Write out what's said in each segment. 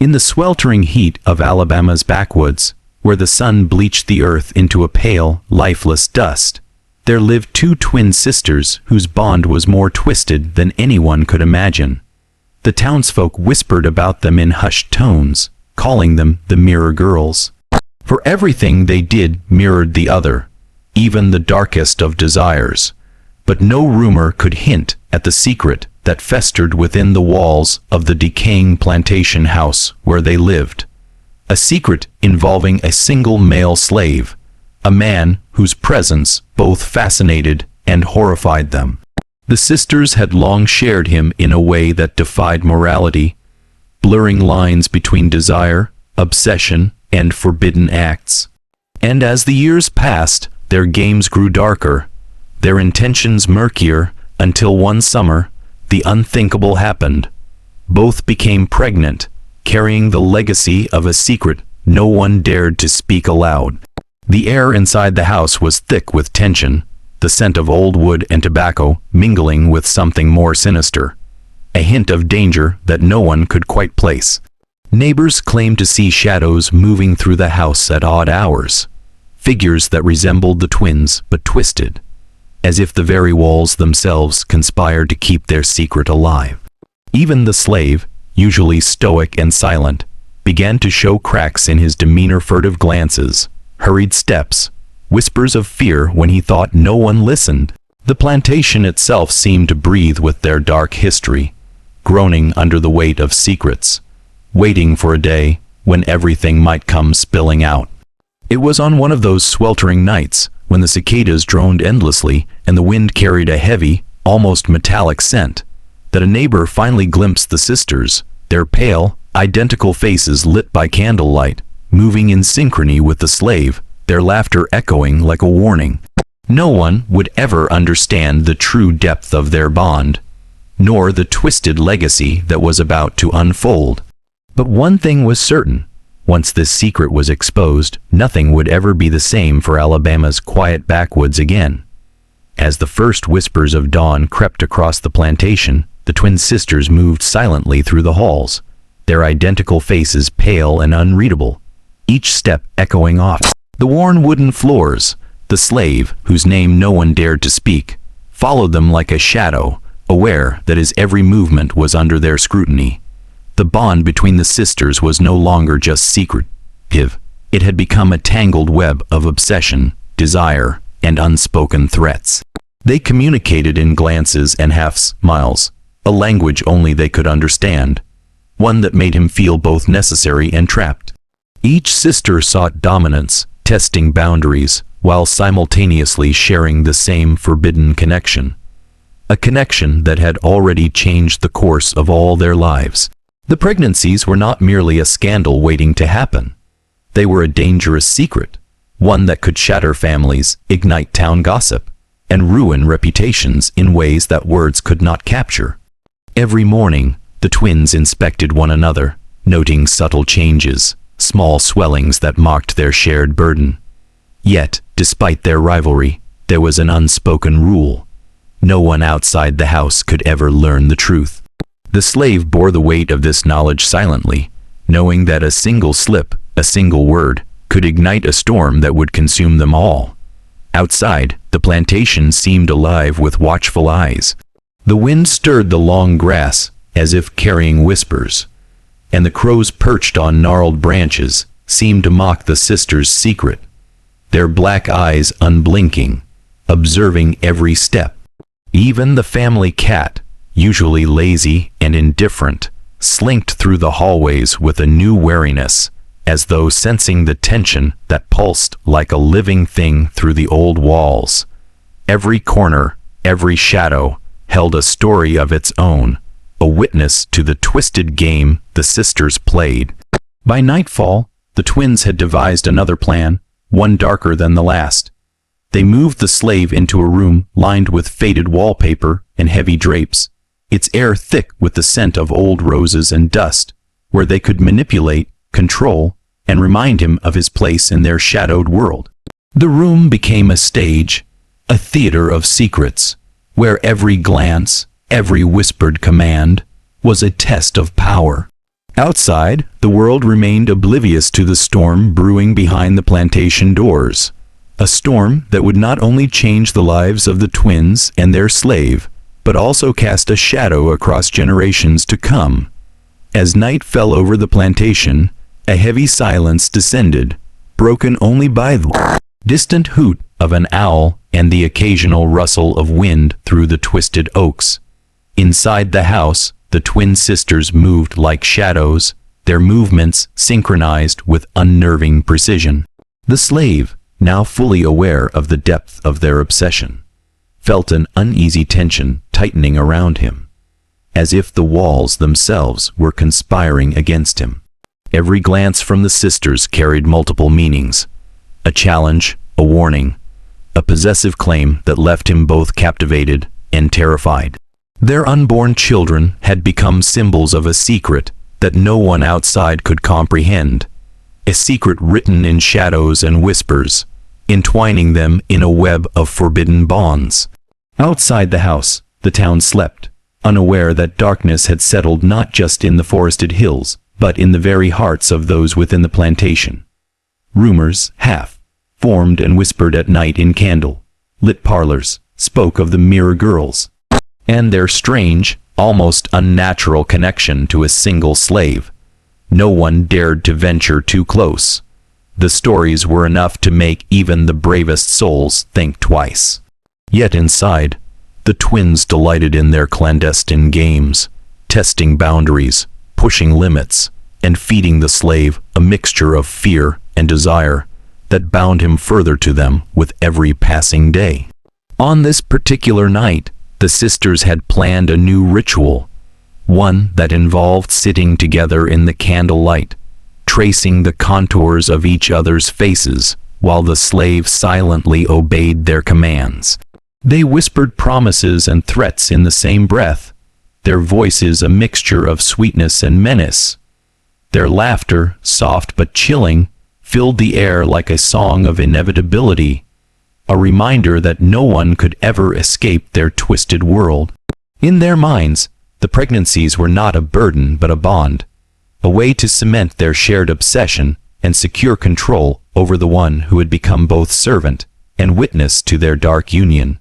In the sweltering heat of Alabama's backwoods, where the sun bleached the earth into a pale, lifeless dust, there lived two twin sisters whose bond was more twisted than anyone could imagine. The townsfolk whispered about them in hushed tones, calling them the Mirror Girls. For everything they did mirrored the other, even the darkest of desires. But no rumor could hint at the secret that festered within the walls of the decaying plantation house where they lived. A secret involving a single male slave, a man whose presence both fascinated and horrified them. The sisters had long shared him in a way that defied morality, blurring lines between desire, obsession, and forbidden acts. And as the years passed, their games grew darker, their intentions murkier, until one summer, the unthinkable happened. Both became pregnant, carrying the legacy of a secret no one dared to speak aloud. The air inside the house was thick with tension, the scent of old wood and tobacco mingling with something more sinister, a hint of danger that no one could quite place. Neighbors claimed to see shadows moving through the house at odd hours, figures that resembled the twins but twisted, as if the very walls themselves conspired to keep their secret alive. Even the slave, usually stoic and silent, began to show cracks in his demeanor, furtive glances, hurried steps, whispers of fear when he thought no one listened. The plantation itself seemed to breathe with their dark history, groaning under the weight of secrets, waiting for a day when everything might come spilling out. It was on one of those sweltering nights, when the cicadas droned endlessly and the wind carried a heavy, almost metallic scent, that a neighbor finally glimpsed the sisters, their pale, identical faces lit by candlelight, moving in synchrony with the slave, their laughter echoing like a warning. No one would ever understand the true depth of their bond, nor the twisted legacy that was about to unfold. But one thing was certain. Once this secret was exposed, nothing would ever be the same for Alabama's quiet backwoods again. As the first whispers of dawn crept across the plantation, the twin sisters moved silently through the halls, their identical faces pale and unreadable, each step echoing off the worn wooden floors. The slave, whose name no one dared to speak, followed them like a shadow, aware that his every movement was under their scrutiny. The bond between the sisters was no longer just secretive. It had become a tangled web of obsession, desire, and unspoken threats. They communicated in glances and half-smiles, a language only they could understand, one that made him feel both necessary and trapped. Each sister sought dominance, testing boundaries, while simultaneously sharing the same forbidden connection. A connection that had already changed the course of all their lives. The pregnancies were not merely a scandal waiting to happen. They were a dangerous secret, one that could shatter families, ignite town gossip, and ruin reputations in ways that words could not capture. Every morning, the twins inspected one another, noting subtle changes, small swellings that marked their shared burden. Yet, despite their rivalry, there was an unspoken rule. No one outside the house could ever learn the truth. The slave bore the weight of this knowledge silently, knowing that a single slip, a single word, could ignite a storm that would consume them all. Outside, the plantation seemed alive with watchful eyes. The wind stirred the long grass, as if carrying whispers, and the crows perched on gnarled branches seemed to mock the sisters' secret, their black eyes unblinking, observing every step. Even the family cat, usually lazy and indifferent, slinked through the hallways with a new wariness, as though sensing the tension that pulsed like a living thing through the old walls. Every corner, every shadow, held a story of its own, a witness to the twisted game the sisters played. By nightfall, the twins had devised another plan, one darker than the last. They moved the slave into a room lined with faded wallpaper and heavy drapes, its air thick with the scent of old roses and dust, where they could manipulate, control, and remind him of his place in their shadowed world. The room became a stage, a theater of secrets, where every glance, every whispered command, was a test of power. Outside, the world remained oblivious to the storm brewing behind the plantation doors. A storm that would not only change the lives of the twins and their slave, but also cast a shadow across generations to come. As night fell over the plantation, a heavy silence descended, broken only by the distant hoot of an owl and the occasional rustle of wind through the twisted oaks. Inside the house, the twin sisters moved like shadows, their movements synchronized with unnerving precision. The slave, now fully aware of the depth of their obsession, felt an uneasy tension tightening around him, as if the walls themselves were conspiring against him. Every glance from the sisters carried multiple meanings: a challenge, a warning, a possessive claim that left him both captivated and terrified. Their unborn children had become symbols of a secret that no one outside could comprehend, a secret written in shadows and whispers, entwining them in a web of forbidden bonds. Outside the house, the town slept, unaware that darkness had settled not just in the forested hills, but in the very hearts of those within the plantation. Rumors, half-formed and whispered at night in candle-lit parlors, spoke of the Mirror Girls and their strange, almost unnatural connection to a single slave. No one dared to venture too close. The stories were enough to make even the bravest souls think twice. Yet inside, the twins delighted in their clandestine games, testing boundaries, pushing limits, and feeding the slave a mixture of fear and desire that bound him further to them with every passing day. On this particular night, the sisters had planned a new ritual, one that involved sitting together in the candlelight, tracing the contours of each other's faces while the slave silently obeyed their commands. They whispered promises and threats in the same breath, their voices a mixture of sweetness and menace. Their laughter, soft but chilling, filled the air like a song of inevitability, a reminder that no one could ever escape their twisted world. In their minds, the pregnancies were not a burden but a bond, a way to cement their shared obsession and secure control over the one who had become both servant and witness to their dark union.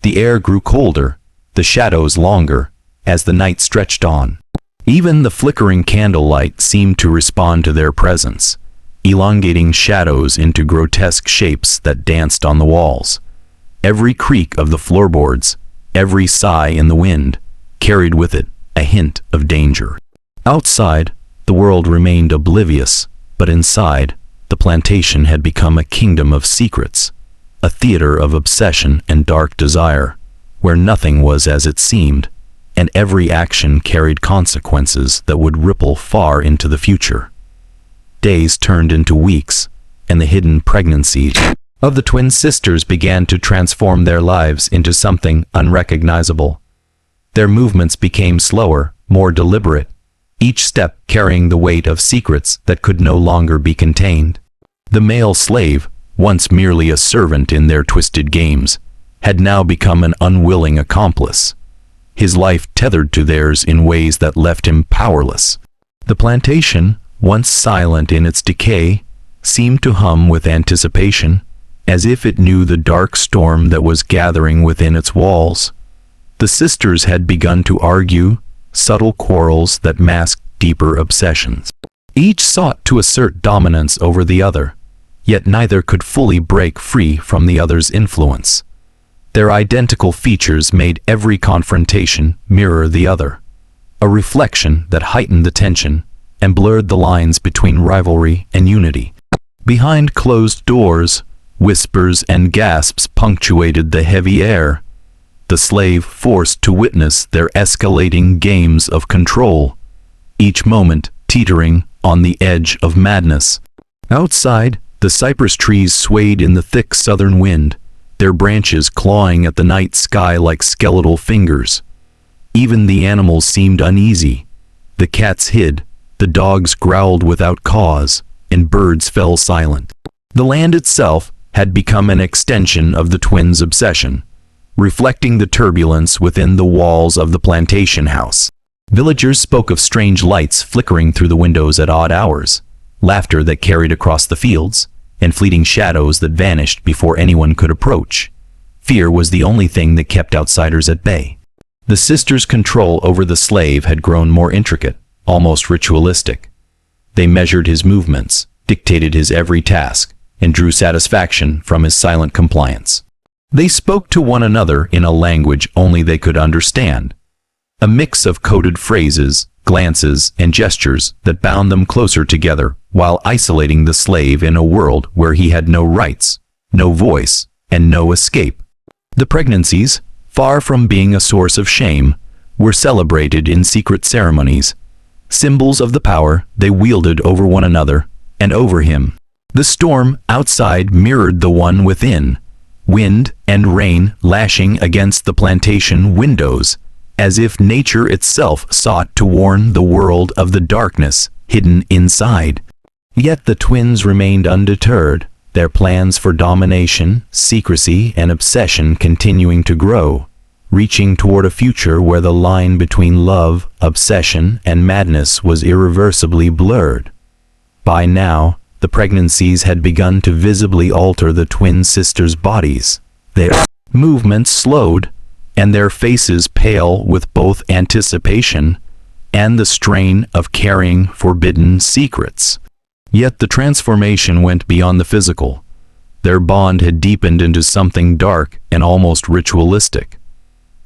The air grew colder, the shadows longer, as the night stretched on. Even the flickering candlelight seemed to respond to their presence, elongating shadows into grotesque shapes that danced on the walls. Every creak of the floorboards, every sigh in the wind, carried with it a hint of danger. Outside, the world remained oblivious, but inside, the plantation had become a kingdom of secrets, a theater of obsession and dark desire, where nothing was as it seemed, and every action carried consequences that would ripple far into the future. Days turned into weeks, and the hidden pregnancies of the twin sisters began to transform their lives into something unrecognizable. Their movements became slower, more deliberate, each step carrying the weight of secrets that could no longer be contained. The male slave, once merely a servant in their twisted games, had now become an unwilling accomplice, his life tethered to theirs in ways that left him powerless. The plantation, once silent in its decay, seemed to hum with anticipation, as if it knew the dark storm that was gathering within its walls. The sisters had begun to argue, subtle quarrels that masked deeper obsessions. Each sought to assert dominance over the other, yet neither could fully break free from the other's influence. Their identical features made every confrontation mirror the other, a reflection that heightened the tension and blurred the lines between rivalry and unity. Behind closed doors, whispers and gasps punctuated the heavy air, the slave forced to witness their escalating games of control, each moment teetering on the edge of madness. Outside, the cypress trees swayed in the thick southern wind, their branches clawing at the night sky like skeletal fingers. Even the animals seemed uneasy. The cats hid, the dogs growled without cause, and birds fell silent. The land itself had become an extension of the twins' obsession, reflecting the turbulence within the walls of the plantation house. Villagers spoke of strange lights flickering through the windows at odd hours, laughter that carried across the fields, and fleeting shadows that vanished before anyone could approach. Fear was the only thing that kept outsiders at bay. The sisters' control over the slave had grown more intricate, almost ritualistic. They measured his movements, dictated his every task, and drew satisfaction from his silent compliance. They spoke to one another in a language only they could understand, a mix of coded phrases, glances, and gestures that bound them closer together while isolating the slave in a world where he had no rights, no voice, and no escape. The pregnancies, far from being a source of shame, were celebrated in secret ceremonies, symbols of the power they wielded over one another and over him. The storm outside mirrored the one within, wind and rain lashing against the plantation windows, as if nature itself sought to warn the world of the darkness hidden inside. Yet the twins remained undeterred, their plans for domination, secrecy, and obsession continuing to grow, reaching toward a future where the line between love, obsession, and madness was irreversibly blurred. By now, the pregnancies had begun to visibly alter the twin sisters' bodies. Their movements slowed, and their faces pale with both anticipation and the strain of carrying forbidden secrets. Yet the transformation went beyond the physical. Their bond had deepened into something dark and almost ritualistic,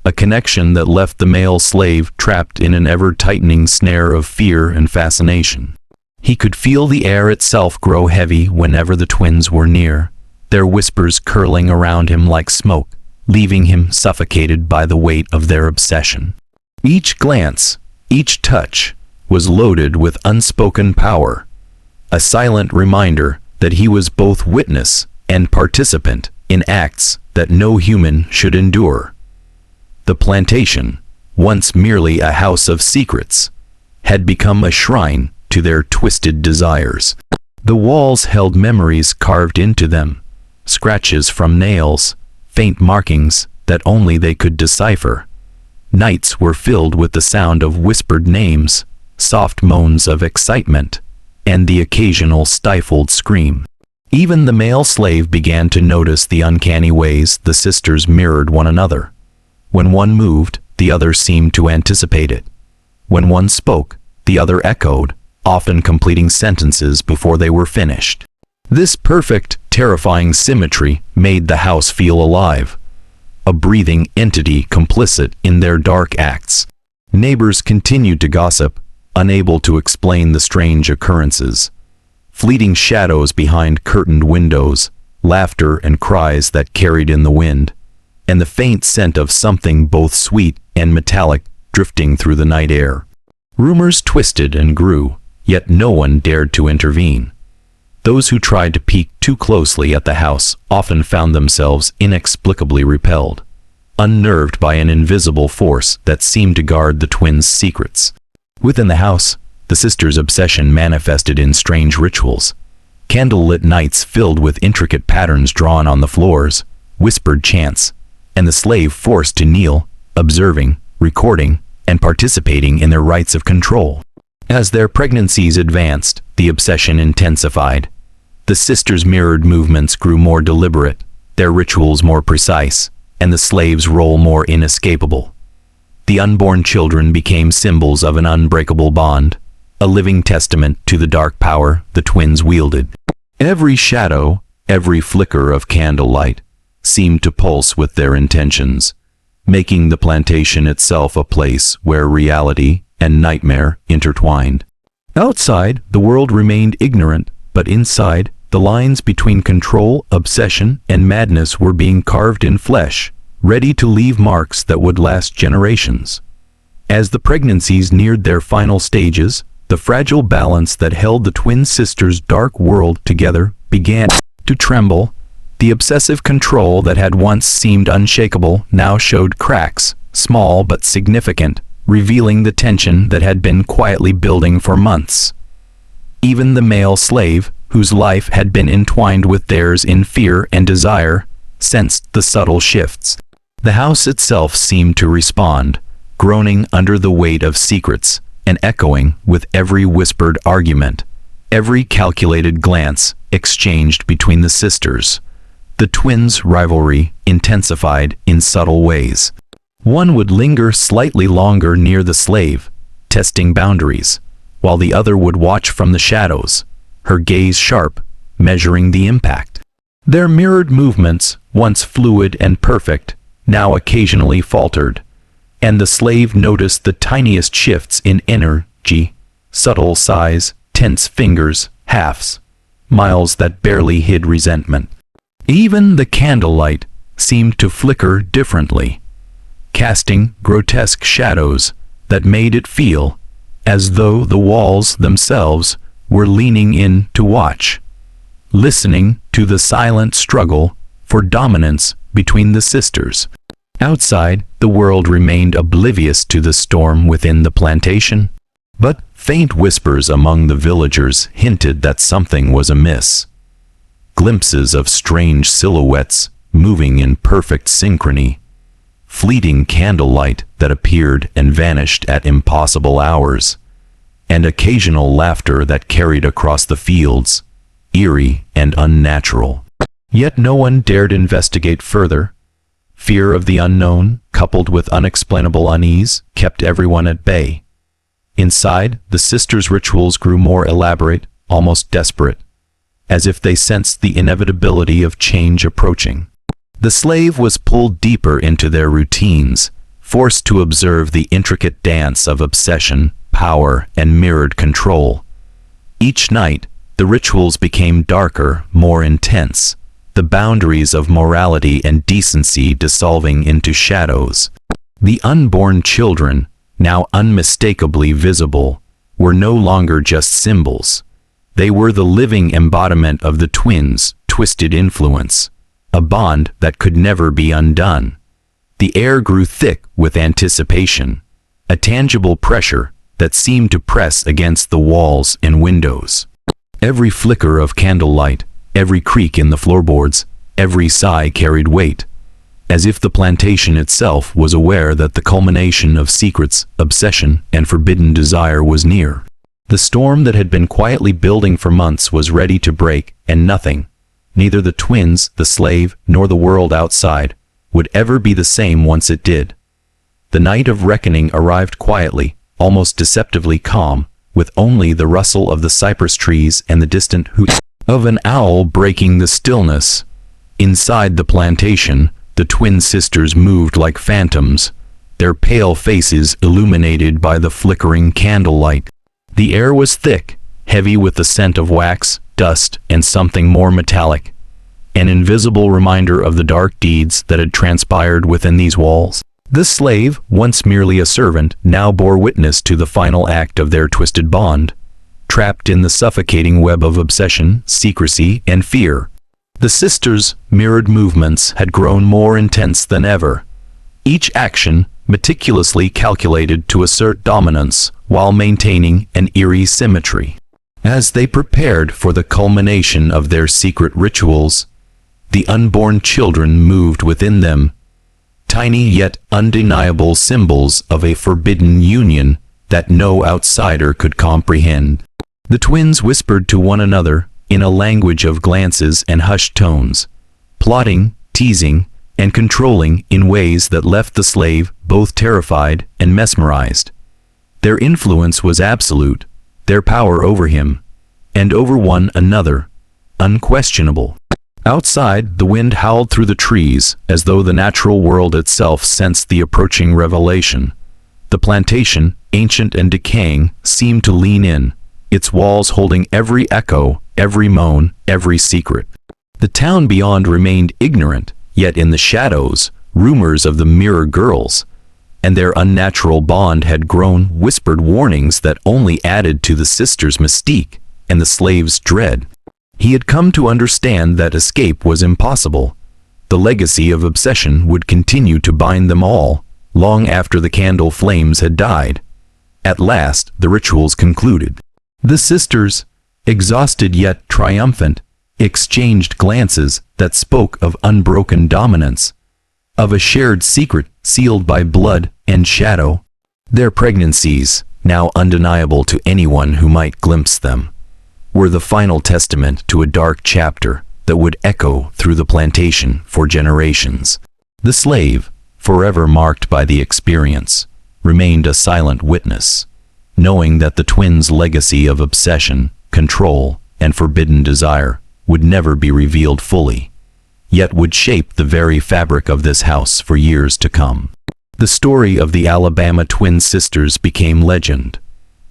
a connection that left the male slave trapped in an ever-tightening snare of fear and fascination. He could feel the air itself grow heavy whenever the twins were near, their whispers curling around him like smoke, leaving him suffocated by the weight of their obsession. Each glance, each touch, was loaded with unspoken power, a silent reminder that he was both witness and participant in acts that no human should endure. The plantation, once merely a house of secrets, had become a shrine to their twisted desires. The walls held memories carved into them, scratches from nails, faint markings that only they could decipher. Nights were filled with the sound of whispered names, soft moans of excitement, and the occasional stifled scream. Even the male slave began to notice the uncanny ways the sisters mirrored one another. When one moved, the other seemed to anticipate it. When one spoke, the other echoed, often completing sentences before they were finished. This perfect, terrifying symmetry made the house feel alive, a breathing entity complicit in their dark acts. Neighbors continued to gossip, unable to explain the strange occurrences. Fleeting shadows behind curtained windows, laughter and cries that carried in the wind, and the faint scent of something both sweet and metallic drifting through the night air. Rumors twisted and grew, yet no one dared to intervene. Those who tried to peek too closely at the house often found themselves inexplicably repelled, unnerved by an invisible force that seemed to guard the twins' secrets. Within the house, the sisters' obsession manifested in strange rituals. Candlelit nights filled with intricate patterns drawn on the floors, whispered chants, and the slave forced to kneel, observing, recording, and participating in their rites of control. As their pregnancies advanced, the obsession intensified. The sisters' mirrored movements grew more deliberate, their rituals more precise, and the slave's role more inescapable. The unborn children became symbols of an unbreakable bond, a living testament to the dark power the twins wielded. Every shadow, every flicker of candlelight, seemed to pulse with their intentions, making the plantation itself a place where reality and nightmare intertwined. Outside, the world remained ignorant, but inside, the lines between control, obsession, and madness were being carved in flesh, ready to leave marks that would last generations. As the pregnancies neared their final stages, the fragile balance that held the twin sisters' dark world together began to tremble. The obsessive control that had once seemed unshakable now showed cracks, small but significant, revealing the tension that had been quietly building for months. Even the male slave, whose life had been entwined with theirs in fear and desire, sensed the subtle shifts. The house itself seemed to respond, groaning under the weight of secrets, and echoing with every whispered argument, every calculated glance exchanged between the sisters. The twins' rivalry intensified in subtle ways. One would linger slightly longer near the slave, testing boundaries, while the other would watch from the shadows, her gaze sharp, measuring the impact. Their mirrored movements, once fluid and perfect, now occasionally faltered, and the slave noticed the tiniest shifts in energy, subtle sighs, tense fingers, halves, miles that barely hid resentment. Even the candlelight seemed to flicker differently, casting grotesque shadows that made it feel as though the walls themselves were leaning in to watch, listening to the silent struggle for dominance between the sisters. Outside, the world remained oblivious to the storm within the plantation, but faint whispers among the villagers hinted that something was amiss. Glimpses of strange silhouettes moving in perfect synchrony, fleeting candlelight that appeared and vanished at impossible hours, and occasional laughter that carried across the fields, eerie and unnatural. Yet no one dared investigate further. Fear of the unknown, coupled with unexplainable unease, kept everyone at bay. Inside, the sisters' rituals grew more elaborate, almost desperate, as if they sensed the inevitability of change approaching. The slave was pulled deeper into their routines, forced to observe the intricate dance of obsession, power, and mirrored control. Each night, the rituals became darker, more intense, the boundaries of morality and decency dissolving into shadows. The unborn children, now unmistakably visible, were no longer just symbols. They were the living embodiment of the twins' twisted influence, a bond that could never be undone. The air grew thick with anticipation, a tangible pressure that seemed to press against the walls and windows. Every flicker of candlelight, every creak in the floorboards, every sigh carried weight, as if the plantation itself was aware that the culmination of secrets, obsession, and forbidden desire was near. The storm that had been quietly building for months was ready to break, and nothing, neither the twins, the slave, nor the world outside, would ever be the same once it did. The night of reckoning arrived quietly, almost deceptively calm, with only the rustle of the cypress trees and the distant hoot of an owl breaking the stillness. Inside the plantation, the twin sisters moved like phantoms, their pale faces illuminated by the flickering candlelight. The air was thick, heavy with the scent of wax, dust, and something more metallic, an invisible reminder of the dark deeds that had transpired within these walls. The slave, once merely a servant, now bore witness to the final act of their twisted bond, trapped in the suffocating web of obsession, secrecy, and fear. The sisters' mirrored movements had grown more intense than ever, each action meticulously calculated to assert dominance while maintaining an eerie symmetry. As they prepared for the culmination of their secret rituals, the unborn children moved within them, tiny yet undeniable symbols of a forbidden union that no outsider could comprehend. The twins whispered to one another in a language of glances and hushed tones, plotting, teasing, and controlling in ways that left the slave both terrified and mesmerized. Their influence was absolute, their power over him, and over one another, unquestionable. Outside, the wind howled through the trees as though the natural world itself sensed the approaching revelation. The plantation, ancient and decaying, seemed to lean in, its walls holding every echo, every moan, every secret. The town beyond remained ignorant, yet in the shadows, rumors of the mirror girls and their unnatural bond had grown whispered warnings that only added to the sisters' mystique and the slave's dread. He had come to understand that escape was impossible. The legacy of obsession would continue to bind them all, long after the candle flames had died. At last, the rituals concluded. The sisters, exhausted yet triumphant, exchanged glances that spoke of unbroken dominance, of a shared secret sealed by blood and shadow. Their pregnancies, now undeniable to anyone who might glimpse them, were the final testament to a dark chapter that would echo through the plantation for generations. The slave, forever marked by the experience, remained a silent witness, knowing that the twins' legacy of obsession, control, and forbidden desire would never be revealed fully, yet would shape the very fabric of this house for years to come. The story of the Alabama twin sisters became legend,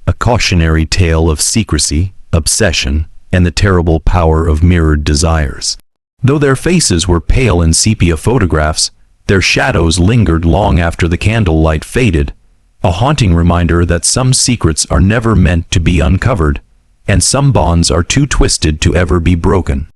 a cautionary tale of secrecy, obsession, and the terrible power of mirrored desires. Though their faces were pale in sepia photographs, their shadows lingered long after the candlelight faded, a haunting reminder that some secrets are never meant to be uncovered, and some bonds are too twisted to ever be broken.